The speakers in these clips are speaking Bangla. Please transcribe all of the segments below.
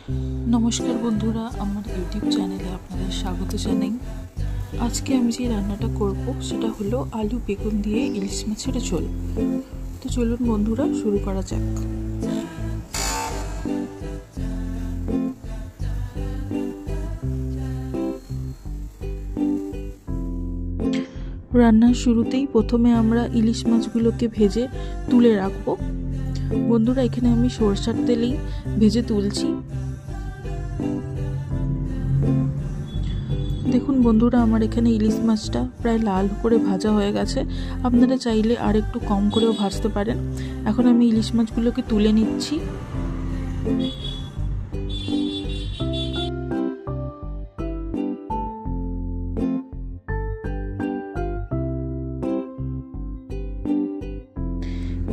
नमस्कार बंधुरा आमार यूट्यूब चैनेले आपनादेर स्वागत जानाई। आज के आमी जे रान्नाटा करब सेटा हलो आलू बेगुन दिए इलिश माछेर झोल। तो चलुन बंधुरा शुरू करा जाक। रान्नार शुरूतेई प्रथमे आमरा इलिश माछगुलोके भेजे तुले राखबो। बंधुरा एखाने आमी सरिषार तेलेई भेजे तुलছি। देखुन बंधुरा आमार एखाने इलिश माछटा प्राय लाल करे भाजा हये गेछे। आपनारा चाइले आर एकटु कम करेও भाजते पारेन। एखन आमी इलिश माछगुलोके तुले निচ্ছি।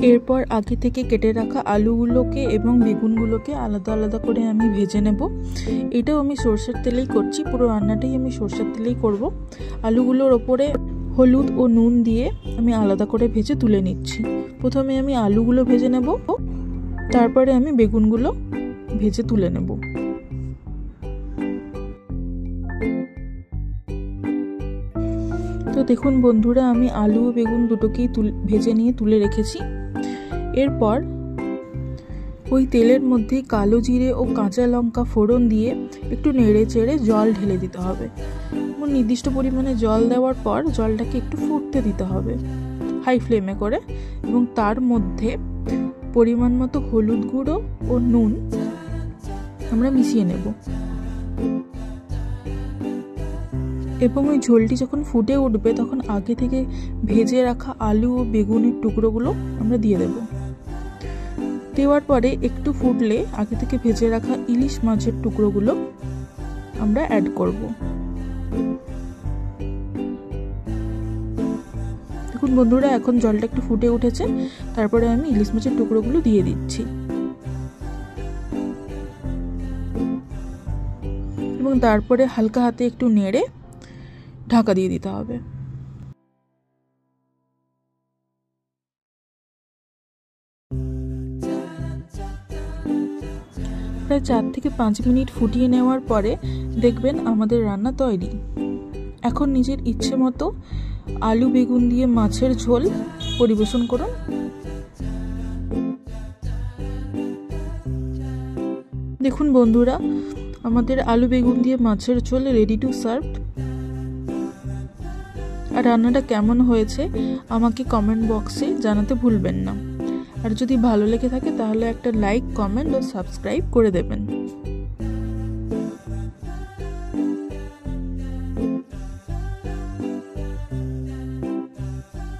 एरपर आगे थेके केटे रखा आलूगुलोके एबं बेगुनगुलोके आलादा आलादा करे आमी भेजे नेब। एटाও आमी सरिषार तेलेই करছি, पुरो रान्नाटाই आमी सरिषार तेलेই करब। आलूगुलोर ओपरे हलुद ओ नुन दिए आमी आलादा करे भेजे तुले निচ্ছি। प्रथमे आमी आलूगुलो भेजे नेब, तारपरे आमी बेगुनगुलो भेजे तुले नेब। तो देखुन बंधुरा आमी आलू ओ बेगुन दुटोकेই भेजे निये तुले रेखेছি। एरपर ওই তেলের মধ্যে কালো জিরে ও কাঁচা লঙ্কা ফোড়ন দিয়ে একটু নেড়ে চেড়ে জল ঢেলে দিতে হবে। এবং নির্দিষ্ট পরিমাণে জল দেওয়ার পর জলটাকে একটু ফুটতে দিতে হবে হাই ফ্লেমে করে, এবং তার মধ্যে পরিমাণ মতো হলুদ গুঁড়ো ও নুন আমরা মিশিয়ে নেব। এবং ওই ঝোলটি যখন ফুটে উঠবে তখন আগে থেকে ভেজে রাখা আলু ও বেগুনের টুকরোগুলো আমরা দিয়ে দেব। দেওয়ার পরে একটু ফুটলে আগে থেকে ভেজে রাখা ইলিশ মাছের টুকরোগুলো আমরা অ্যাড করব। দেখুন বন্ধুরা, এখন জলটা একটু ফুটে উঠেছে। তারপরে আমি ইলিশ মাছের টুকরোগুলো দিয়ে দিচ্ছি এবং তারপরে হালকা হাতে একটু নেড়ে ঢাকা দিয়ে দিতে হবে। প্রায় 4 থেকে 5 মিনিট ফুটিয়ে নেওয়ার পরে দেখবেন আমাদের রান্না তৈরি। এখন নিজের ইচ্ছে মতো আলু বেগুন দিয়ে মাছের ঝোল পরিবেশন করুন। দেখুন বন্ধুরা, আমাদের আলু বেগুন দিয়ে মাছের ঝোল রেডি টু সার্ভ। আর রান্নাটা কেমন হয়েছে আমাকে কমেন্ট বক্সে জানাতে ভুলবেন না। আর যদি ভালো লেগে থাকে তাহলে একটা লাইক, কমেন্ট ও সাবস্ক্রাইব করে দেবেন।